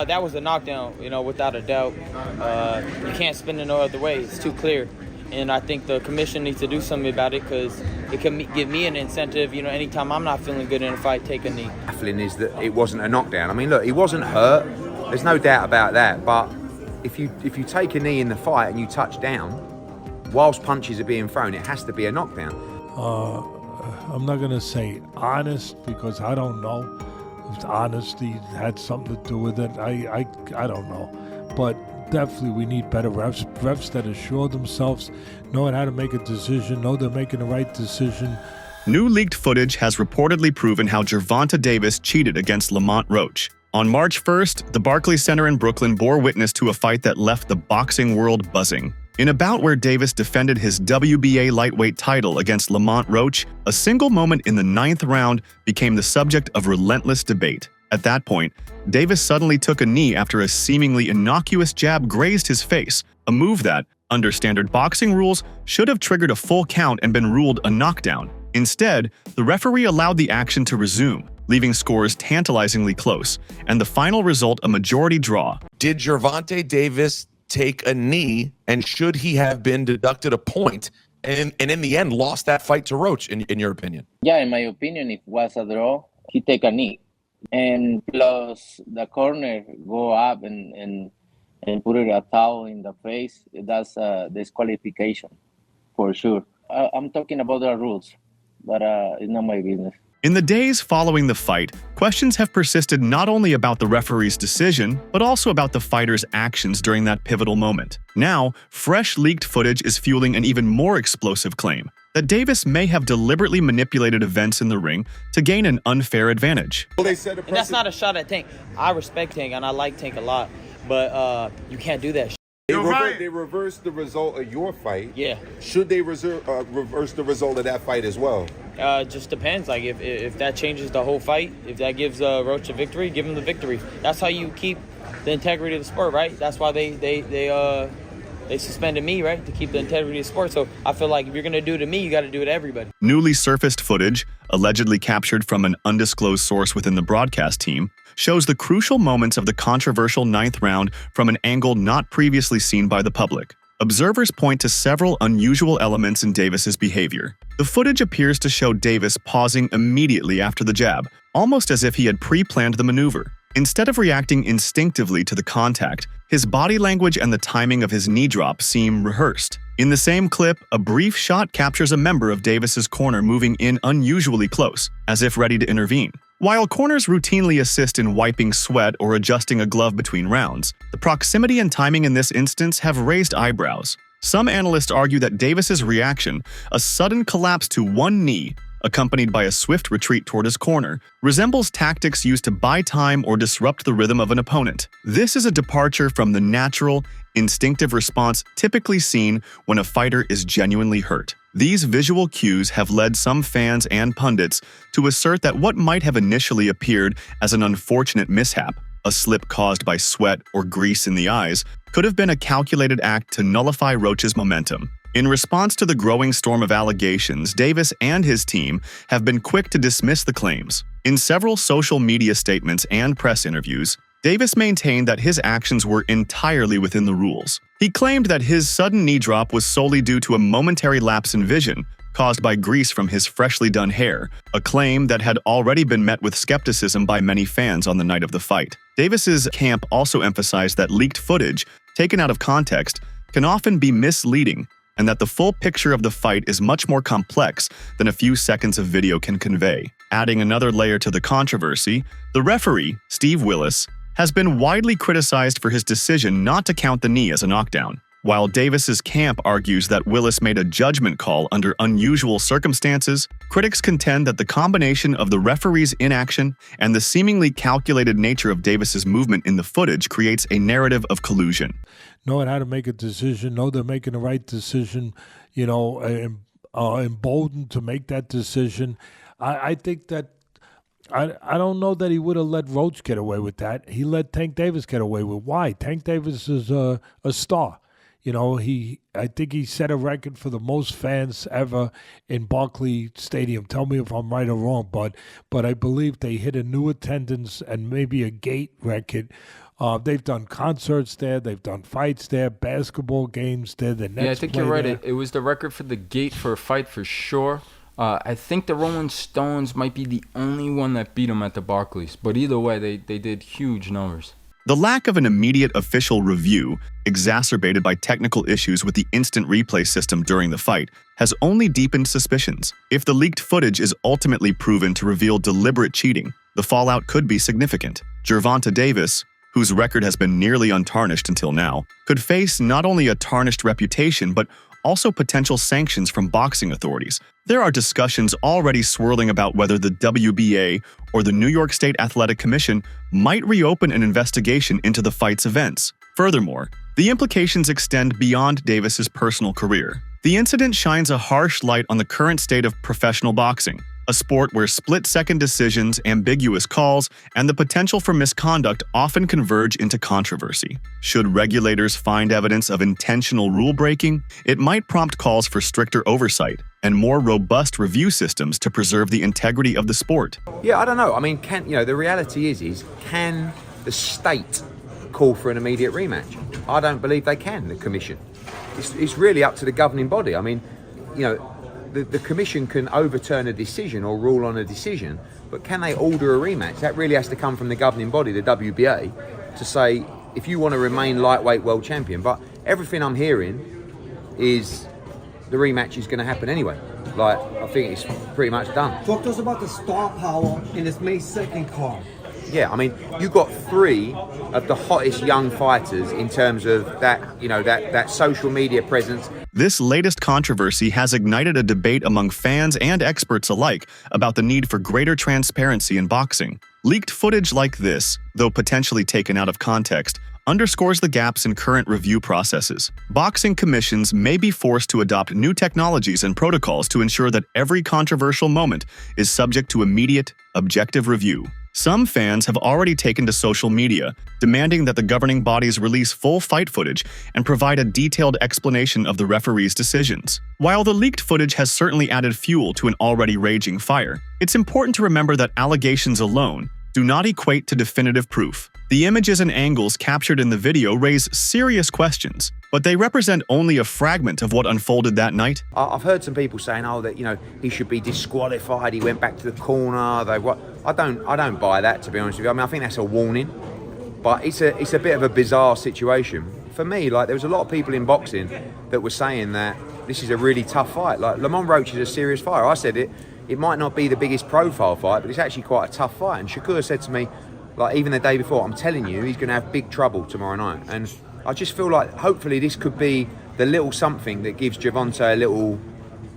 That was a knockdown, without a doubt. You can't spin it no other way. It's too clear. And I think the commission needs to do something about it because it can give me an incentive, anytime I'm not feeling good in a fight, take a knee. Baffling is that it wasn't a knockdown. I mean, look, he wasn't hurt. There's no doubt about that. But if you take a knee in the fight and you touch down, whilst punches are being thrown, it has to be a knockdown. I'm not going to say honest because I don't know if honesty had something to do with it. I don't know. But definitely we need better refs that assure themselves, knowing how to make a decision, know they're making the right decision. New leaked footage has reportedly proven how Gervonta Davis cheated against Lamont Roach. On March 1st, the Barclays Center in Brooklyn bore witness to a fight that left the boxing world buzzing. In a bout where Davis defended his WBA lightweight title against Lamont Roach, a single moment in the 9th round became the subject of relentless debate. At that point, Davis suddenly took a knee after a seemingly innocuous jab grazed his face, a move that, under standard boxing rules, should have triggered a full count and been ruled a knockdown. Instead, the referee allowed the action to resume, leaving scores tantalizingly close, and the final result a majority draw. Did Gervonta Davis take a knee, and should he have been deducted a point and in the end lost that fight to Roach, in your opinion? Yeah, in my opinion, if it was a draw, he take a knee. And plus the corner go up and put it a towel in the face, that's a disqualification for sure. I'm talking about the rules, but it's not my business. In the days following the fight, questions have persisted not only about the referee's decision, but also about the fighter's actions during that pivotal moment. Now, fresh leaked footage is fueling an even more explosive claim that Davis may have deliberately manipulated events in the ring to gain an unfair advantage. And that's not a shot at Tank. I respect Tank and I like Tank a lot, but you can't do that. They reversed the result of your fight. Yeah. Should they reverse the result of that fight as well? Just depends. Like if that changes the whole fight, if that gives Roach a victory, give him the victory. That's how you keep the integrity of the sport, right? That's why they suspended me, right, to keep the integrity of the sport. So I feel like if you're gonna do it to me, you got to do it to everybody. Newly surfaced footage, allegedly captured from an undisclosed source within the broadcast team, shows the crucial moments of the controversial 9th round from an angle not previously seen by the public. Observers point to several unusual elements in Davis's behavior. The footage appears to show Davis pausing immediately after the jab, almost as if he had pre-planned the maneuver. Instead of reacting instinctively to the contact, his body language and the timing of his knee drop seem rehearsed. In the same clip, a brief shot captures a member of Davis's corner moving in unusually close, as if ready to intervene. While corners routinely assist in wiping sweat or adjusting a glove between rounds, the proximity and timing in this instance have raised eyebrows. Some analysts argue that Davis's reaction, a sudden collapse to one knee, accompanied by a swift retreat toward his corner, resembles tactics used to buy time or disrupt the rhythm of an opponent. This is a departure from the natural, instinctive response typically seen when a fighter is genuinely hurt. These visual cues have led some fans and pundits to assert that what might have initially appeared as an unfortunate mishap, a slip caused by sweat or grease in the eyes, could have been a calculated act to nullify Roach's momentum. In response to the growing storm of allegations, Davis and his team have been quick to dismiss the claims. In several social media statements and press interviews, Davis maintained that his actions were entirely within the rules. He claimed that his sudden knee drop was solely due to a momentary lapse in vision caused by grease from his freshly done hair, a claim that had already been met with skepticism by many fans on the night of the fight. Davis's camp also emphasized that leaked footage, taken out of context, can often be misleading, and that the full picture of the fight is much more complex than a few seconds of video can convey. Adding another layer to the controversy, the referee, Steve Willis, has been widely criticized for his decision not to count the knee as a knockdown. While Davis's camp argues that Willis made a judgment call under unusual circumstances, critics contend that the combination of the referee's inaction and the seemingly calculated nature of Davis's movement in the footage creates a narrative of collusion. Knowing how to make a decision, know they're making the right decision, emboldened to make that decision. I think that I don't know that he would have let Roach get away with that. He let Tank Davis get away with. Why? Tank Davis is a star. I think he set a record for the most fans ever in Barclays Stadium. Tell me if I'm right or wrong, but I believe they hit a new attendance and maybe a gate record They've done concerts there. They've done fights there, basketball games there. The Nets Yeah, I think play you're right. there. It was the record for the gate for a fight for sure. I think the Rolling Stones might be the only one that beat them at the Barclays. But either way, they did huge numbers. The lack of an immediate official review, exacerbated by technical issues with the instant replay system during the fight, has only deepened suspicions. If the leaked footage is ultimately proven to reveal deliberate cheating, the fallout could be significant. Gervonta Davis, whose record has been nearly untarnished until now, could face not only a tarnished reputation but also potential sanctions from boxing authorities. There are discussions already swirling about whether the WBA or the New York State Athletic Commission might reopen an investigation into the fight's events. Furthermore, the implications extend beyond Davis's personal career. The incident shines a harsh light on the current state of professional boxing, a sport where split-second decisions, ambiguous calls, and the potential for misconduct often converge into controversy. Should regulators find evidence of intentional rule-breaking, it might prompt calls for stricter oversight and more robust review systems to preserve the integrity of the sport. Yeah, I don't know. I mean, the reality is can the state call for an immediate rematch? I don't believe they can, the commission. It's really up to the governing body. I mean, the commission can overturn a decision or rule on a decision, but can they order a rematch? That really has to come from the governing body, the WBA, to say, if you want to remain lightweight world champion. But everything I'm hearing is the rematch is going to happen anyway. Like, I think it's pretty much done. Talk to us about the star power in this May 2nd card. Yeah, I mean, you've got three of the hottest young fighters in terms of that social media presence. This latest controversy has ignited a debate among fans and experts alike about the need for greater transparency in boxing. Leaked footage like this, though potentially taken out of context, underscores the gaps in current review processes. Boxing commissions may be forced to adopt new technologies and protocols to ensure that every controversial moment is subject to immediate, objective review. Some fans have already taken to social media, demanding that the governing bodies release full fight footage and provide a detailed explanation of the referee's decisions. While the leaked footage has certainly added fuel to an already raging fire, it's important to remember that allegations alone do not equate to definitive proof. The images and angles captured in the video raise serious questions, but they represent only a fragment of what unfolded that night. I've heard some people saying, that he should be disqualified. He went back to the corner. I don't buy that, to be honest with you. I mean, I think that's a warning, but it's a bit of a bizarre situation for me. Like, there was a lot of people in boxing that were saying that this is a really tough fight. Like, Lamont Roach is a serious fighter. I said it might not be the biggest profile fight, but it's actually quite a tough fight. And Shakur said to me, like, even the day before, I'm telling you, he's going to have big trouble tomorrow night. And I just feel like hopefully this could be the little something that gives Gervonta a little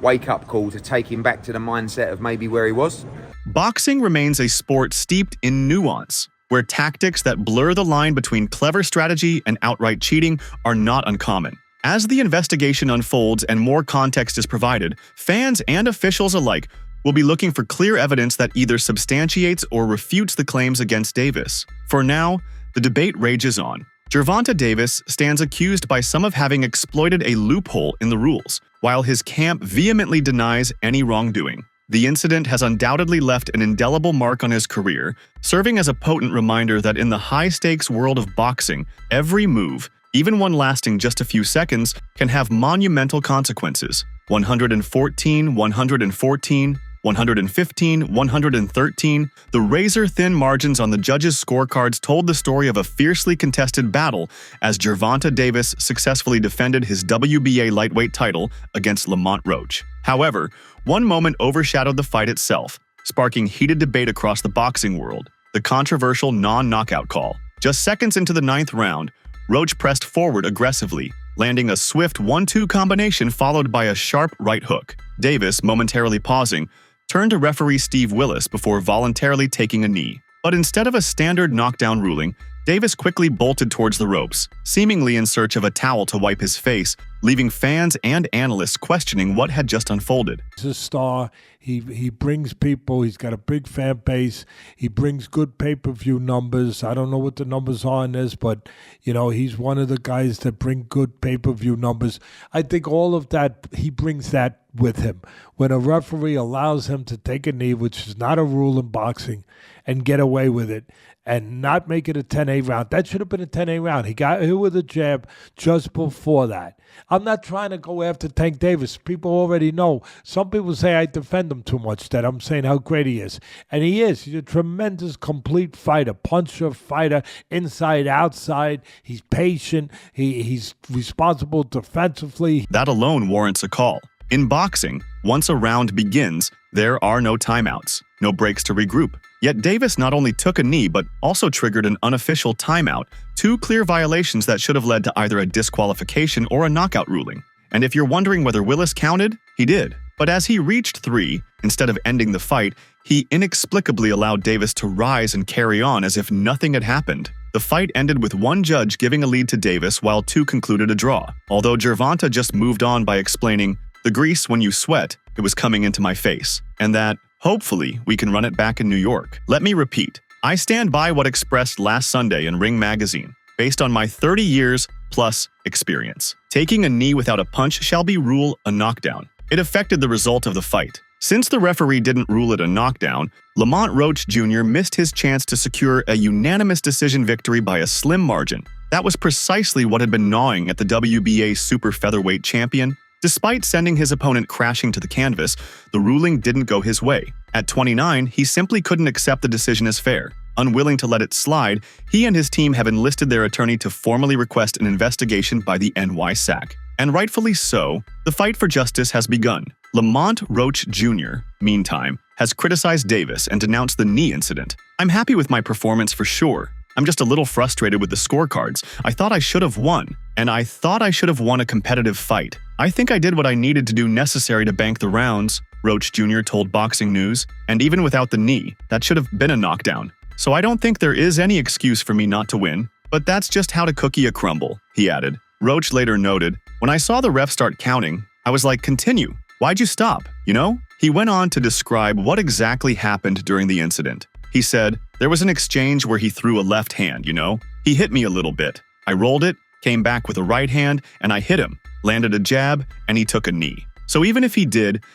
wake-up call to take him back to the mindset of maybe where he was. Boxing remains a sport steeped in nuance, where tactics that blur the line between clever strategy and outright cheating are not uncommon. As the investigation unfolds and more context is provided, fans and officials alike will be looking for clear evidence that either substantiates or refutes the claims against Davis. For now, the debate rages on. Gervonta Davis stands accused by some of having exploited a loophole in the rules, while his camp vehemently denies any wrongdoing. The incident has undoubtedly left an indelible mark on his career, serving as a potent reminder that in the high-stakes world of boxing, every move, even one lasting just a few seconds, can have monumental consequences. 114, 114, 115, 113, the razor-thin margins on the judges' scorecards told the story of a fiercely contested battle as Gervonta Davis successfully defended his WBA lightweight title against Lamont Roach. However, one moment overshadowed the fight itself, sparking heated debate across the boxing world: the controversial non-knockout call. Just seconds into the 9th round, Roach pressed forward aggressively, landing a swift 1-2 combination followed by a sharp right hook. Davis, momentarily pausing, turned to referee Steve Willis before voluntarily taking a knee. But instead of a standard knockdown ruling, Davis quickly bolted towards the ropes, seemingly in search of a towel to wipe his face, leaving fans and analysts questioning what had just unfolded. He's a star. He brings people. He's got a big fan base. He brings good pay-per-view numbers. I don't know what the numbers are in this, but, he's one of the guys that bring good pay-per-view numbers. I think all of that, he brings that with him. When a referee allows him to take a knee, which is not a rule in boxing, and get away with it, and not make it a 10-8 round. That should have been a 10-8 round. He got hit with a jab just before that. I'm not trying to go after Tank Davis. People already know. Some people say I defend him too much, that I'm saying how great he is. And he is. He's a tremendous, complete fighter, puncher, fighter, inside, outside. He's patient. He's responsible defensively. That alone warrants a call. In boxing, once a round begins, there are no timeouts, no breaks to regroup. Yet Davis not only took a knee, but also triggered an unofficial timeout, two clear violations that should have led to either a disqualification or a knockout ruling. And if you're wondering whether Willis counted, he did. But as he reached 3, instead of ending the fight, he inexplicably allowed Davis to rise and carry on as if nothing had happened. The fight ended with one judge giving a lead to Davis while 2 concluded a draw, although Gervonta just moved on by explaining, "The grease when you sweat, it was coming into my face," and that, hopefully, we can run it back in New York. Let me repeat, I stand by what expressed last Sunday in Ring Magazine, based on my 30 years plus experience. Taking a knee without a punch shall be ruled a knockdown. It affected the result of the fight. Since the referee didn't rule it a knockdown, Lamont Roach Jr. missed his chance to secure a unanimous decision victory by a slim margin. That was precisely what had been gnawing at the WBA super featherweight champion. Despite sending his opponent crashing to the canvas, the ruling didn't go his way. At 29, he simply couldn't accept the decision as fair. Unwilling to let it slide, he and his team have enlisted their attorney to formally request an investigation by the NYSAC. And rightfully so, the fight for justice has begun. Lamont Roach Jr., meantime, has criticized Davis and denounced the knee incident. "I'm happy with my performance for sure. I'm just a little frustrated with the scorecards. I thought I should have won, and I thought I should have won a competitive fight. I think I did what I needed to do necessary to bank the rounds," Roach Jr. told Boxing News, "and even without the knee, that should have been a knockdown. So I don't think there is any excuse for me not to win, but that's just how to cookie a crumble," he added. Roach later noted, "When I saw the ref start counting, I was like, continue. Why'd you stop, you know?" He went on to describe what exactly happened during the incident. He said, "There was an exchange where he threw a left hand, you know? He hit me a little bit. I rolled it, came back with a right hand, and I hit him, landed a jab, and he took a knee. So even if he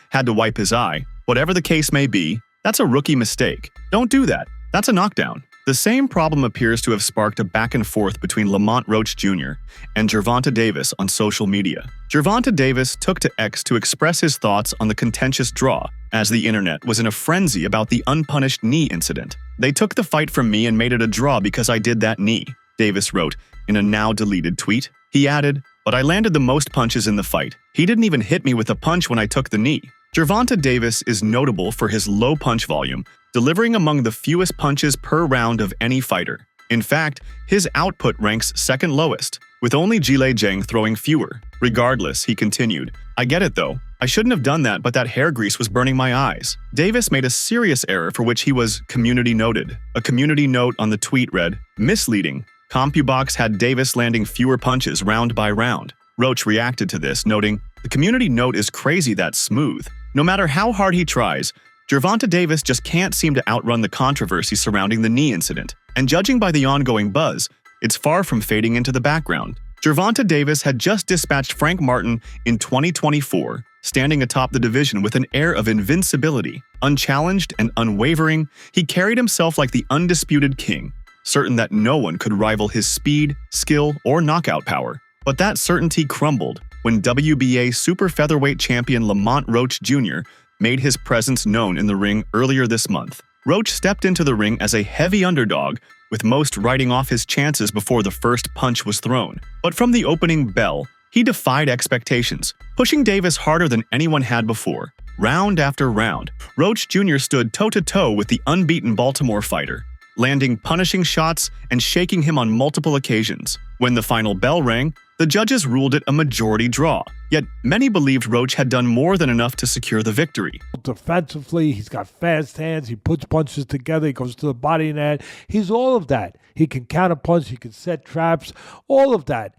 had to wipe his eye, whatever the case may be, that's a rookie mistake. Don't do that. That's a knockdown." The same problem appears to have sparked a back and forth between Lamont Roach Jr. and Gervonta Davis on social media. Gervonta Davis took to X to express his thoughts on the contentious draw, as the internet was in a frenzy about the unpunished knee incident. "They took the fight from me and made it a draw because I did that knee," Davis wrote in a now-deleted tweet. He added, "But I landed the most punches in the fight. He didn't even hit me with a punch when I took the knee." Gervonta Davis is notable for his low punch volume, delivering among the fewest punches per round of any fighter. In fact, his output ranks second lowest, with only Jile Zhang throwing fewer. Regardless, he continued, "I get it though. I shouldn't have done that, but that hair grease was burning my eyes." Davis made a serious error for which he was community noted. A community note on the tweet read, "Misleading. CompuBox had Davis landing fewer punches round by round." Roach reacted to this, noting, "The community note is crazy that smooth. No matter how hard he tries, Gervonta Davis just can't seem to outrun the controversy surrounding the knee incident. And judging by the ongoing buzz, it's far from fading into the background." Gervonta Davis had just dispatched Frank Martin in 2024, standing atop the division with an air of invincibility. Unchallenged and unwavering, he carried himself like the undisputed king, certain that no one could rival his speed, skill, or knockout power. But that certainty crumbled when WBA super featherweight champion Lamont Roach Jr. made his presence known in the ring earlier this month. Roach stepped into the ring as a heavy underdog, with most writing off his chances before the first punch was thrown. But from the opening bell, he defied expectations, pushing Davis harder than anyone had before. Round after round, Roach Jr. stood toe-to-toe with the unbeaten Baltimore fighter, landing punishing shots and shaking him on multiple occasions. When the final bell rang, the judges ruled it a majority draw, yet many believed Roach had done more than enough to secure the victory. Defensively, he's got fast hands, he puts punches together, he goes to the body and head. He's all of that. He can counterpunch, he can set traps, all of that.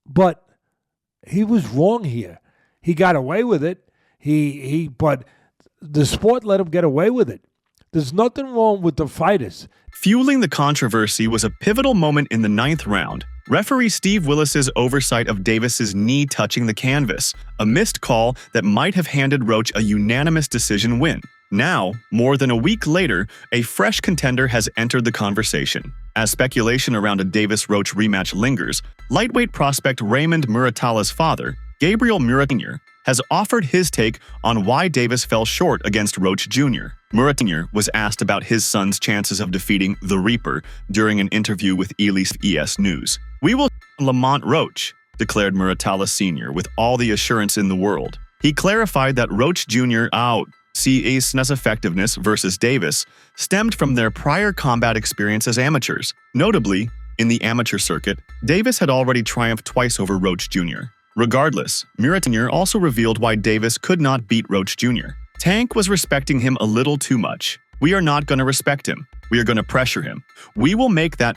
But He was wrong here. He got away with it. But the sport let him get away with it. There's nothing wrong with the fighters. Fueling the controversy was a pivotal moment in the 9th round. Referee Steve Willis's oversight of Davis's knee touching the canvas, a missed call that might have handed Roach a unanimous decision win. Now, more than a week later, a fresh contender has entered the conversation. As speculation around a Davis-Roach rematch lingers, lightweight prospect Raymond Muratala's father, Gabriel Murat has offered his take on why Davis fell short against Roach Jr. Murat was asked about his son's chances of defeating the Reaper during an interview with Elise ES News. "We will Lamont Roach," declared Muratala Sr. with all the assurance in the world. He clarified that Roach Jr. CE's effectiveness versus Davis stemmed from their prior combat experience as amateurs. Notably, in the amateur circuit, Davis had already triumphed twice over Roach Jr. Regardless, Murat also revealed why Davis could not beat Roach Jr. Tank was respecting him a little too much. "We are not going to respect him. We are going to pressure him. We will make that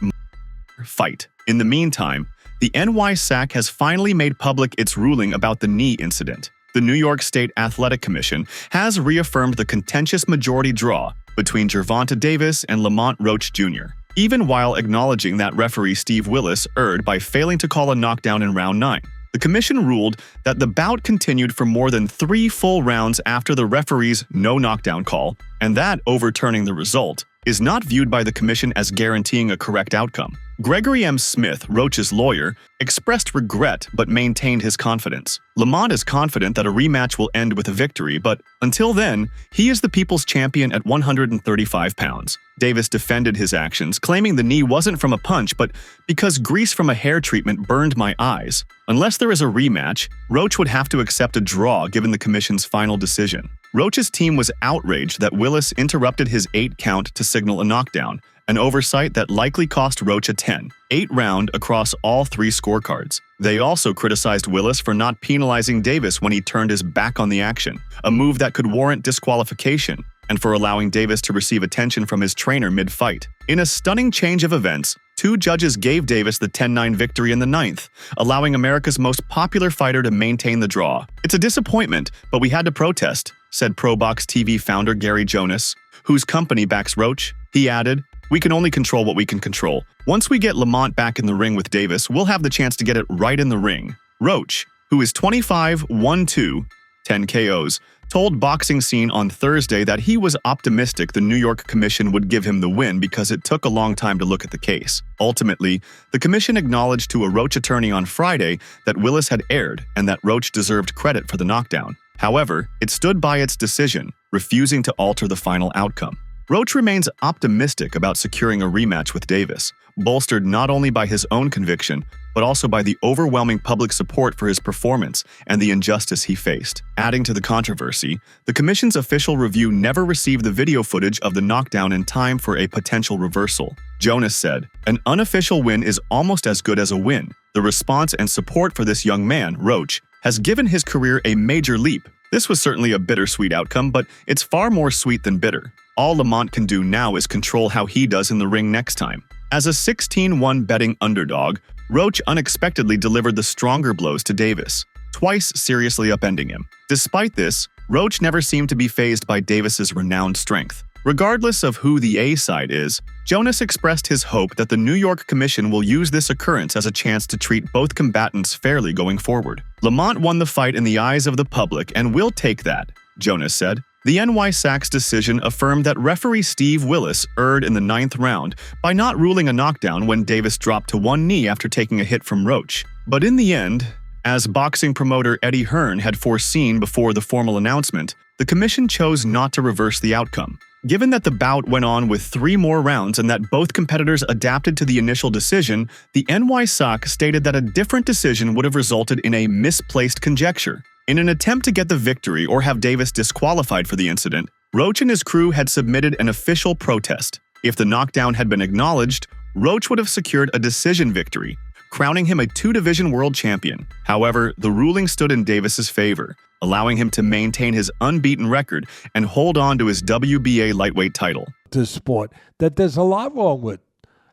fight." In the meantime, the NYSAC has finally made public its ruling about the knee incident. The New York State Athletic Commission has reaffirmed the contentious majority draw between Gervonta Davis and Lamont Roach Jr., even while acknowledging that referee Steve Willis erred by failing to call a knockdown in round 9. The commission ruled that the bout continued for more than 3 full rounds after the referee's no knockdown call, and that overturning the result is not viewed by the commission as guaranteeing a correct outcome. Gregory M. Smith, Roach's lawyer, expressed regret but maintained his confidence. Lamont is confident that a rematch will end with a victory, but until then, he is the people's champion at 135 pounds. Davis defended his actions, claiming the knee wasn't from a punch, but because grease from a hair treatment burned my eyes. Unless there is a rematch, Roach would have to accept a draw given the commission's final decision. Roach's team was outraged that Willis interrupted his 8 count to signal a knockdown, an oversight that likely cost Roach a 10-8 round across all 3 scorecards. They also criticized Willis for not penalizing Davis when he turned his back on the action, a move that could warrant disqualification, and for allowing Davis to receive attention from his trainer mid-fight. In a stunning change of events, 2 judges gave Davis the 10-9 victory in the 9th, allowing America's most popular fighter to maintain the draw. "It's a disappointment, but we had to protest," said ProBox TV founder Gary Jonas, whose company backs Roach. He added, "We can only control what we can control. Once we get Lamont back in the ring with Davis, we'll have the chance to get it right in the ring." Roach, who is 25-1-2, 10 KOs, told Boxing Scene on Thursday that he was optimistic the New York Commission would give him the win because it took a long time to look at the case. Ultimately, the commission acknowledged to a Roach attorney on Friday that Willis had erred and that Roach deserved credit for the knockdown. However, it stood by its decision, refusing to alter the final outcome. Roach remains optimistic about securing a rematch with Davis, bolstered not only by his own conviction, but also by the overwhelming public support for his performance and the injustice he faced. Adding to the controversy, the commission's official review never received the video footage of the knockdown in time for a potential reversal. Jonas said, "An unofficial win is almost as good as a win. The response and support for this young man, Roach, has given his career a major leap. This was certainly a bittersweet outcome, but it's far more sweet than bitter. All Lamont can do now is control how he does in the ring next time." As a 16-1 betting underdog, Roach unexpectedly delivered the stronger blows to Davis, twice seriously upending him. Despite this, Roach never seemed to be fazed by Davis's renowned strength. Regardless of who the A side is, Jonas expressed his hope that the New York Commission will use this occurrence as a chance to treat both combatants fairly going forward. "Lamont won the fight in the eyes of the public and will take that," Jonas said. The NYSAC's decision affirmed that referee Steve Willis erred in the 9th round by not ruling a knockdown when Davis dropped to one knee after taking a hit from Roach. But in the end, as boxing promoter Eddie Hearn had foreseen before the formal announcement, the commission chose not to reverse the outcome. Given that the bout went on with 3 more rounds and that both competitors adapted to the initial decision, the NYSAC stated that a different decision would have resulted in a misplaced conjecture. In an attempt to get the victory or have Davis disqualified for the incident, Roach and his crew had submitted an official protest. If the knockdown had been acknowledged, Roach would have secured a decision victory, crowning him a 2-division world champion. However, the ruling stood in Davis's favor, allowing him to maintain his unbeaten record and hold on to his WBA lightweight title. This sport that there's a lot wrong with,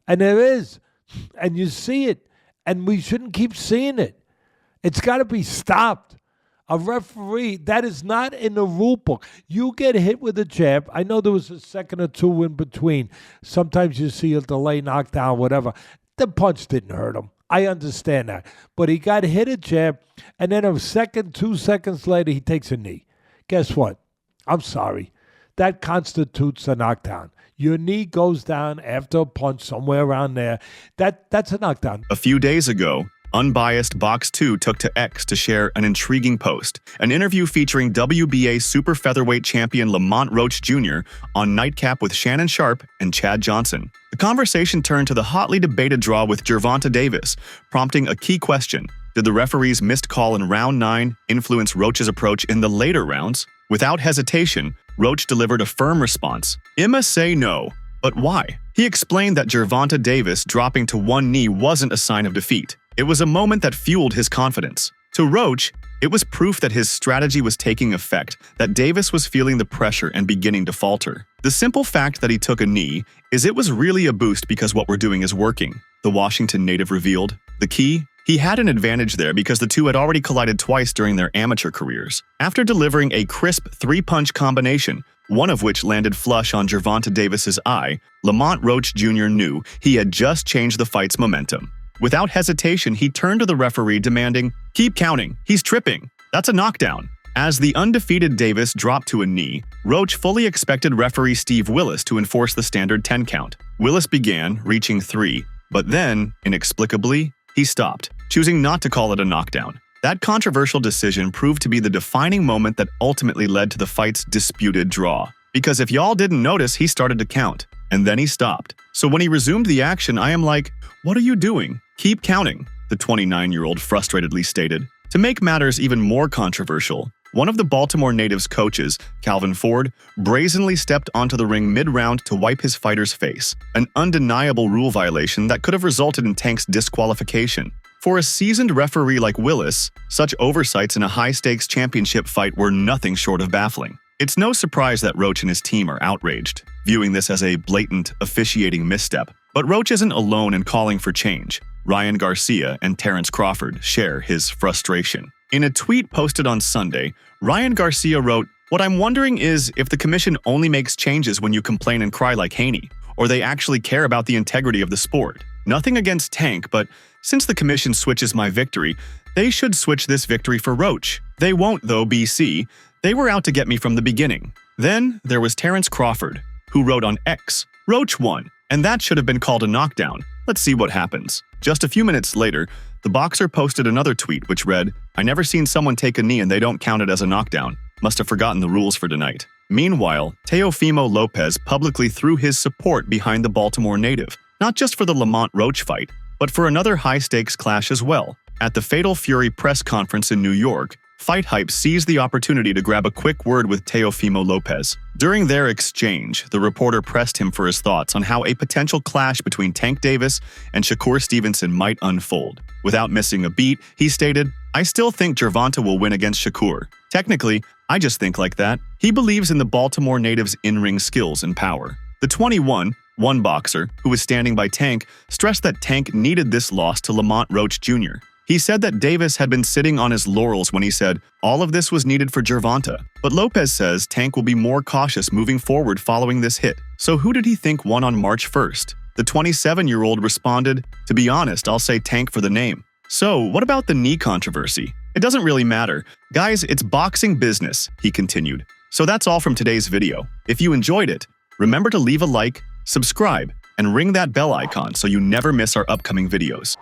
and there is, and you see it, and we shouldn't keep seeing it. It's got to be stopped. A referee, that is not in the rule book. You get hit with a jab. I know there was a second or two in between. Sometimes you see a delay, knockdown, whatever. The punch didn't hurt him. I understand that. But he got hit a jab, and then a second, 2 seconds later, he takes a knee. Guess what? I'm sorry. That constitutes a knockdown. Your knee goes down after a punch somewhere around there. That's a knockdown. A few days ago, Unbiased Box 2 took to X to share an intriguing post, an interview featuring WBA super featherweight champion Lamont Roach Jr. on Nightcap with Shannon Sharp and Chad Johnson. The conversation turned to the hotly debated draw with Gervonta Davis, prompting a key question. Did the referee's missed call in round 9 influence Roach's approach in the later rounds? Without hesitation, Roach delivered a firm response. I'ma say no, but why? He explained that Gervonta Davis dropping to one knee wasn't a sign of defeat. It was a moment that fueled his confidence. To Roach, it was proof that his strategy was taking effect, that Davis was feeling the pressure and beginning to falter. The simple fact that he took a knee is it was really a boost because what we're doing is working, the Washington native revealed. The key? He had an advantage there because the two had already collided twice during their amateur careers. After delivering a crisp 3-punch combination, one of which landed flush on Gervonta Davis's eye, Lamont Roach Jr. knew he had just changed the fight's momentum. Without hesitation, he turned to the referee demanding, "Keep counting, he's tripping. That's a knockdown." As the undefeated Davis dropped to a knee, Roach fully expected referee Steve Willis to enforce the standard 10 count. Willis began, reaching 3, but then, inexplicably, he stopped, choosing not to call it a knockdown. That controversial decision proved to be the defining moment that ultimately led to the fight's disputed draw. Because if y'all didn't notice, he started to count, and then he stopped. So when he resumed the action, I am like, "What are you doing? Keep counting," the 29-year-old frustratedly stated. To make matters even more controversial, one of the Baltimore native's coaches, Calvin Ford, brazenly stepped onto the ring mid-round to wipe his fighter's face, an undeniable rule violation that could have resulted in Tank's disqualification. For a seasoned referee like Willis, such oversights in a high-stakes championship fight were nothing short of baffling. It's no surprise that Roach and his team are outraged, viewing this as a blatant officiating misstep. But Roach isn't alone in calling for change. Ryan Garcia and Terrence Crawford share his frustration. In a tweet posted on Sunday, Ryan Garcia wrote, "What I'm wondering is if the commission only makes changes when you complain and cry like Haney, or they actually care about the integrity of the sport. Nothing against Tank, but since the commission switches my victory, they should switch this victory for Roach. They won't though, BC. They were out to get me from the beginning." Then there was Terrence Crawford, who wrote on X, "Roach won, and that should have been called a knockdown. Let's see what happens." Just a few minutes later, the boxer posted another tweet which read, "I never seen someone take a knee and they don't count it as a knockdown. Must have forgotten the rules for tonight." Meanwhile, Teofimo Lopez publicly threw his support behind the Baltimore native, not just for the Lamont Roach fight, but for another high-stakes clash as well. At the Fatal Fury press conference in New York, Fight Hype seized the opportunity to grab a quick word with Teofimo Lopez. During their exchange, the reporter pressed him for his thoughts on how a potential clash between Tank Davis and Shakur Stevenson might unfold. Without missing a beat, he stated, "I still think Gervonta will win against Shakur. Technically, I just think like that." He believes in the Baltimore native's in-ring skills and power. The 21-1 boxer, who was standing by Tank, stressed that Tank needed this loss to Lamont Roach Jr. He said that Davis had been sitting on his laurels when he said, all of this was needed for Gervonta. But Lopez says Tank will be more cautious moving forward following this hit. So who did he think won on March 1st? The 27-year-old responded, "To be honest, I'll say Tank for the name." So what about the knee controversy? It doesn't really matter. Guys, it's boxing business, he continued. So that's all from today's video. If you enjoyed it, remember to leave a like, subscribe, and ring that bell icon so you never miss our upcoming videos.